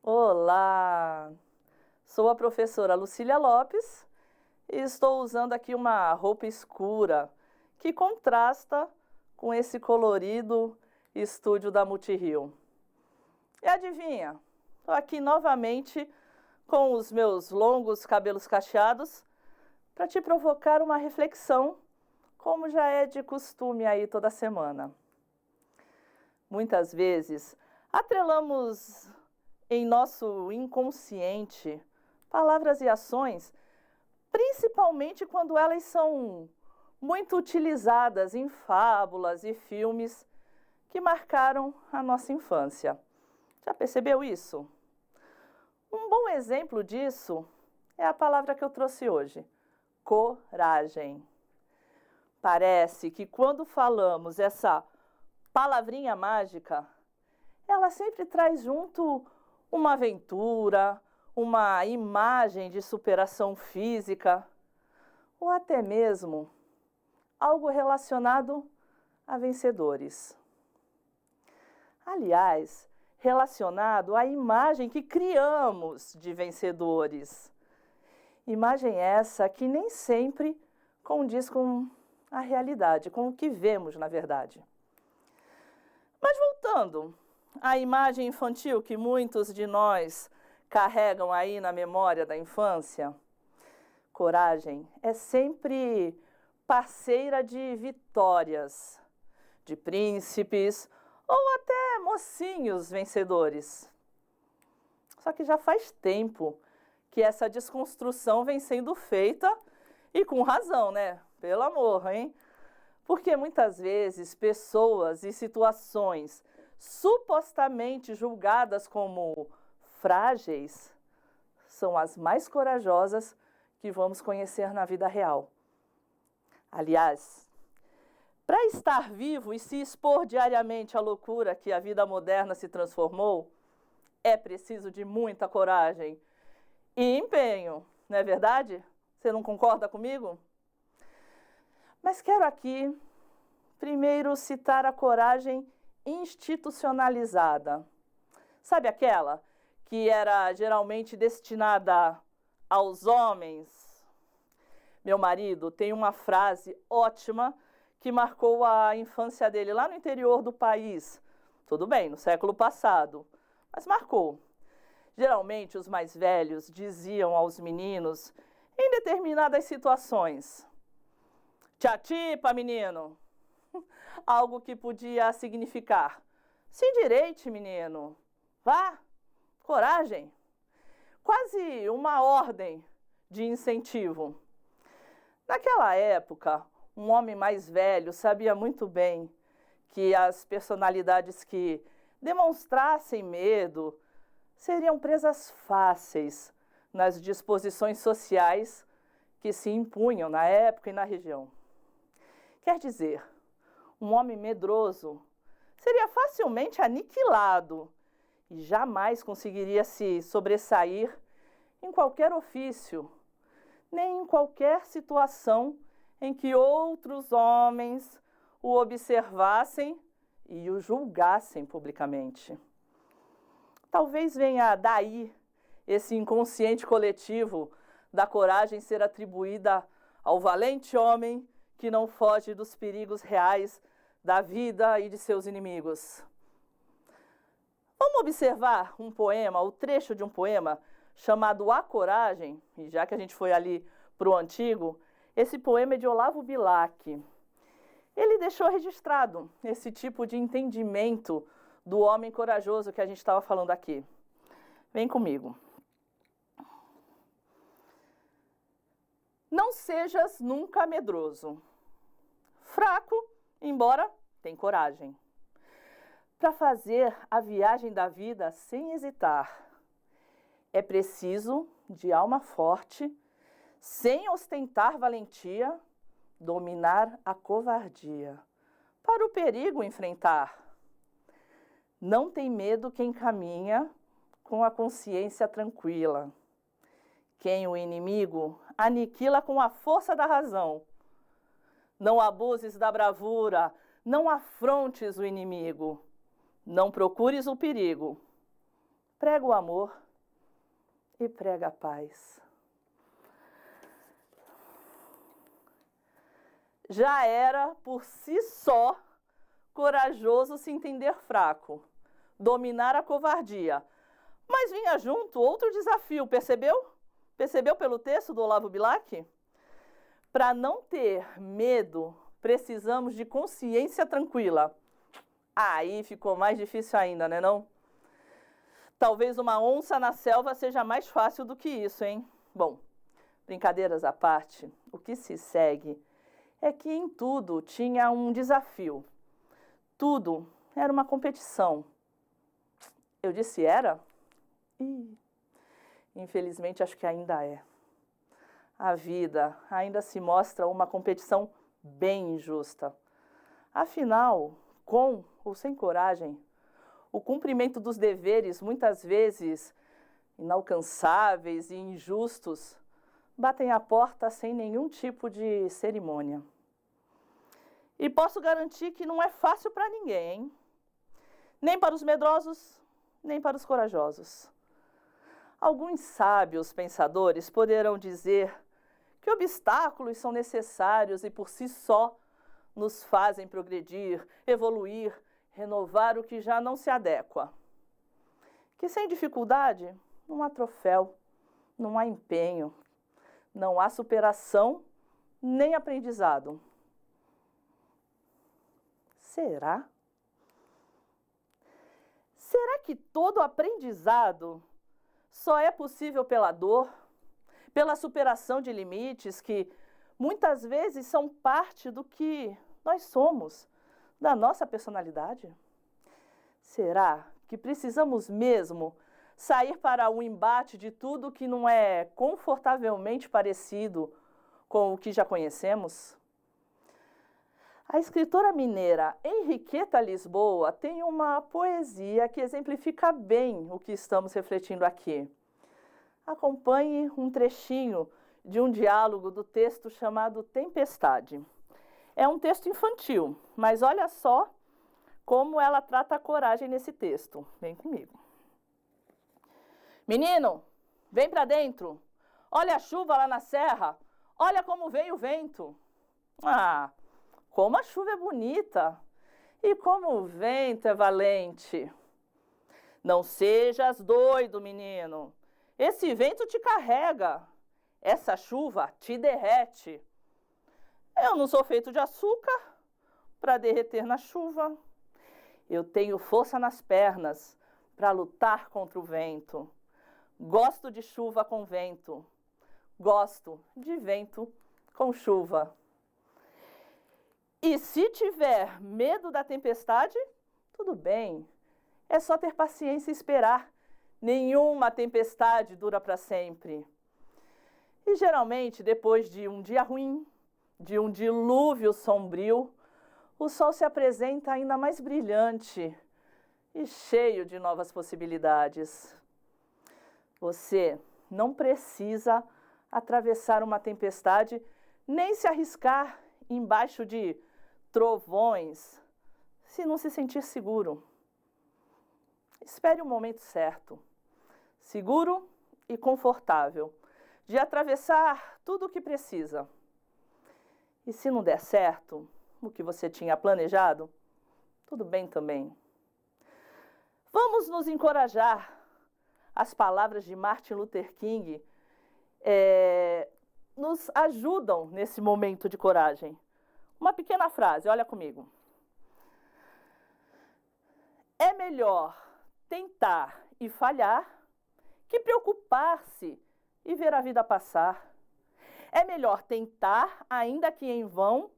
Olá! Sou a professora Lucília Lopes e estou usando aqui uma roupa escura que contrasta com esse colorido estúdio da Multirio. E adivinha? Estou aqui novamente com os meus longos cabelos cacheados para te provocar uma reflexão, como já é de costume aí toda semana. Muitas vezes atrelamos em nosso inconsciente palavras e ações, principalmente quando elas são muito utilizadas em fábulas e filmes que marcaram a nossa infância. Já percebeu isso? Um bom exemplo disso é a palavra que eu trouxe hoje: coragem. Parece que quando falamos essa palavrinha mágica, ela sempre traz junto uma aventura, uma imagem de superação física, ou até mesmo algo relacionado a vencedores. Aliás, relacionado à imagem que criamos de vencedores. Imagem essa que nem sempre condiz com a realidade, com o que vemos na verdade. Mas voltando à imagem infantil que muitos de nós carregam aí na memória da infância, coragem é sempre parceira de vitórias, de príncipes ou até mocinhos vencedores. Só que já faz tempo que essa desconstrução vem sendo feita e com razão, né? Pelo amor, hein? Porque muitas vezes pessoas e situações supostamente julgadas como frágeis são as mais corajosas que vamos conhecer na vida real. Aliás, para estar vivo e se expor diariamente à loucura que a vida moderna se transformou, é preciso de muita coragem e empenho, não é verdade? Você não concorda comigo? Mas quero aqui, primeiro, citar a coragem institucionalizada. Sabe aquela que era geralmente destinada aos homens? Meu marido tem uma frase ótima que marcou a infância dele lá no interior do país. Tudo bem, no século passado, mas marcou. Geralmente, os mais velhos diziam aos meninos, em determinadas situações: "Te atipa, menino!" Algo que podia significar: "Se endireite, menino! Vá! Coragem!" Quase uma ordem de incentivo. Naquela época, um homem mais velho sabia muito bem que as personalidades que demonstrassem medo seriam presas fáceis nas disposições sociais que se impunham na época e na região. Quer dizer, um homem medroso seria facilmente aniquilado e jamais conseguiria se sobressair em qualquer ofício, nem em qualquer situação em que outros homens o observassem e o julgassem publicamente. Talvez venha daí esse inconsciente coletivo da coragem ser atribuída ao valente homem que não foge dos perigos reais da vida e de seus inimigos. Vamos observar um poema, o trecho de um poema chamado A Coragem, e já que a gente foi ali para o antigo, esse poema é de Olavo Bilac. Ele deixou registrado esse tipo de entendimento do homem corajoso que a gente estava falando aqui. Vem comigo. Não sejas nunca medroso. Fraco, embora tem coragem. Para fazer a viagem da vida sem hesitar, é preciso de alma forte, sem ostentar valentia, dominar a covardia, para o perigo enfrentar. Não tem medo quem caminha com a consciência tranquila. Quem o inimigo aniquila com a força da razão. Não abuses da bravura, não afrontes o inimigo, não procures o perigo. prega o amor e prega a paz. Já era, por si só, corajoso se entender fraco, dominar a covardia. Mas vinha junto outro desafio, percebeu? Percebeu pelo texto do Olavo Bilac? Para não ter medo, precisamos de consciência tranquila. Aí ficou mais difícil ainda, né não? Talvez uma onça na selva seja mais fácil do que isso, hein? Bom, brincadeiras à parte, o que se segue é que em tudo tinha um desafio. Tudo era uma competição. Eu disse era? Infelizmente, acho que ainda é. A vida ainda se mostra uma competição bem injusta. Afinal, com ou sem coragem, o cumprimento dos deveres, muitas vezes inalcançáveis e injustos, batem a porta sem nenhum tipo de cerimônia. E posso garantir que não é fácil para ninguém, hein? Nem para os medrosos, nem para os corajosos. Alguns sábios pensadores poderão dizer que obstáculos são necessários e por si só nos fazem progredir, evoluir, renovar o que já não se adequa. Que sem dificuldade não há troféu, não há empenho, não há superação nem aprendizado. Será? Será que todo aprendizado só é possível pela dor, pela superação de limites que muitas vezes são parte do que nós somos, da nossa personalidade? Será que precisamos mesmo sair para um embate de tudo que não é confortavelmente parecido com o que já conhecemos? A escritora mineira Henriqueta Lisboa tem uma poesia que exemplifica bem o que estamos refletindo aqui. Acompanhe um trechinho de um diálogo do texto chamado Tempestade. É um texto infantil, mas olha só como ela trata a coragem nesse texto. Vem comigo. Menino, vem para dentro. Olha a chuva lá na serra. Olha como vem o vento. Como a chuva é bonita e como o vento é valente. Não sejas doido, menino. Esse vento te carrega. Essa chuva te derrete. Eu não sou feito de açúcar para derreter na chuva. Eu tenho força nas pernas para lutar contra o vento. Gosto de chuva com vento. Gosto de vento com chuva. E se tiver medo da tempestade, tudo bem. É só ter paciência e esperar. Nenhuma tempestade dura para sempre. E geralmente, depois de um dia ruim, de um dilúvio sombrio, o sol se apresenta ainda mais brilhante e cheio de novas possibilidades. Você não precisa atravessar uma tempestade nem se arriscar embaixo de trovões, se não se sentir seguro. Espere o momento certo, seguro e confortável, de atravessar tudo o que precisa. E se não der certo o que você tinha planejado, tudo bem também. Vamos nos encorajar. As palavras de Martin Luther King nos ajudam nesse momento de coragem. Uma pequena frase, olha comigo. É melhor tentar e falhar que preocupar-se e ver a vida passar. É melhor tentar, ainda que em vão,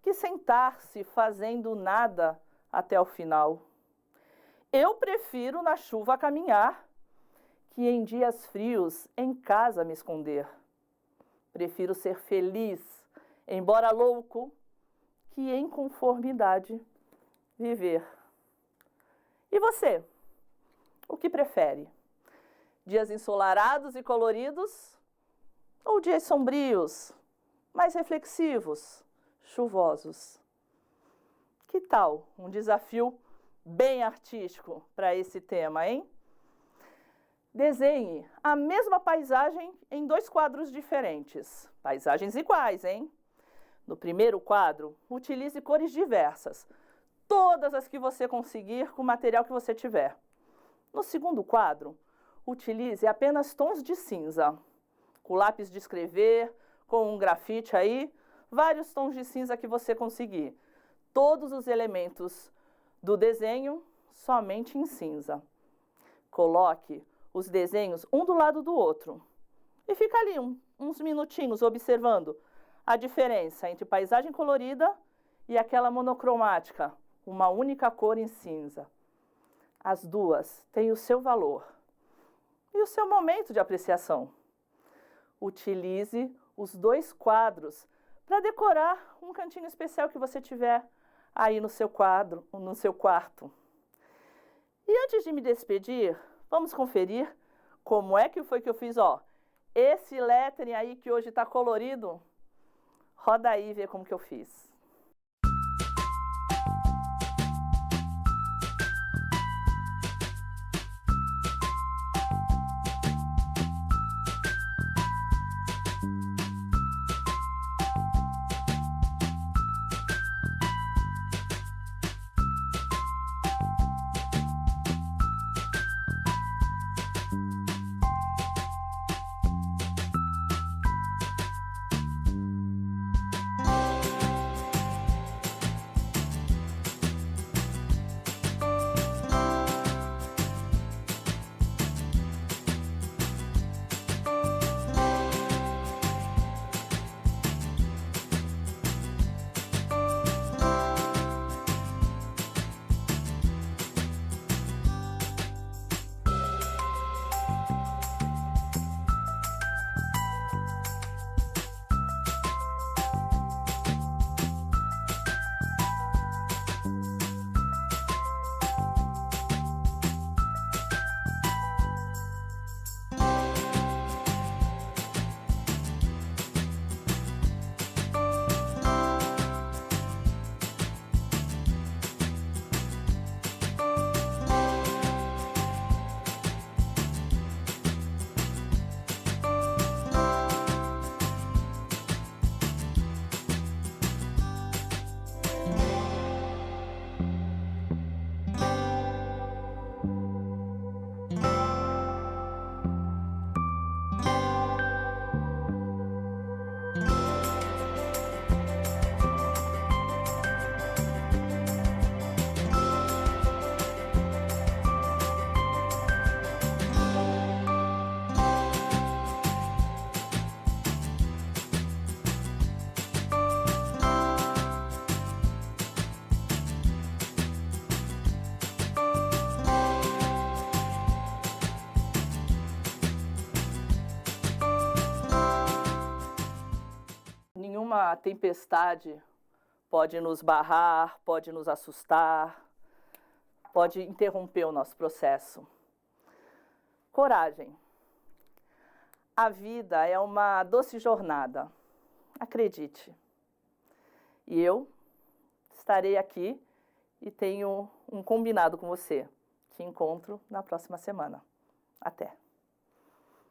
que sentar-se fazendo nada até o final. Eu prefiro na chuva caminhar que em dias frios em casa me esconder. Prefiro ser feliz, embora louco, que em conformidade viver. E você? O que prefere? Dias ensolarados e coloridos ou dias sombrios, mais reflexivos, chuvosos? Que tal um desafio bem artístico para esse tema, hein? Desenhe a mesma paisagem em 2 quadros diferentes. Paisagens iguais, hein? No primeiro quadro, utilize cores diversas, todas as que você conseguir com o material que você tiver. No segundo quadro, utilize apenas tons de cinza, com lápis de escrever, com um grafite aí, vários tons de cinza que você conseguir. Todos os elementos do desenho somente em cinza. Coloque os desenhos um do lado do outro e fica ali uns minutinhos observando a diferença entre paisagem colorida e aquela monocromática, uma única cor em cinza. As duas têm o seu valor e o seu momento de apreciação. Utilize os 2 quadros para decorar um cantinho especial que você tiver aí no seu quadro, no seu quarto. E antes de me despedir, vamos conferir como é que foi que eu fiz, ó, esse lettering aí que hoje está colorido. Roda aí e vê como que eu fiz. Nenhuma tempestade pode nos barrar, pode nos assustar, pode interromper o nosso processo. Coragem. A vida é uma doce jornada, acredite. E eu estarei aqui e tenho um combinado com você. Te encontro na próxima semana. Até!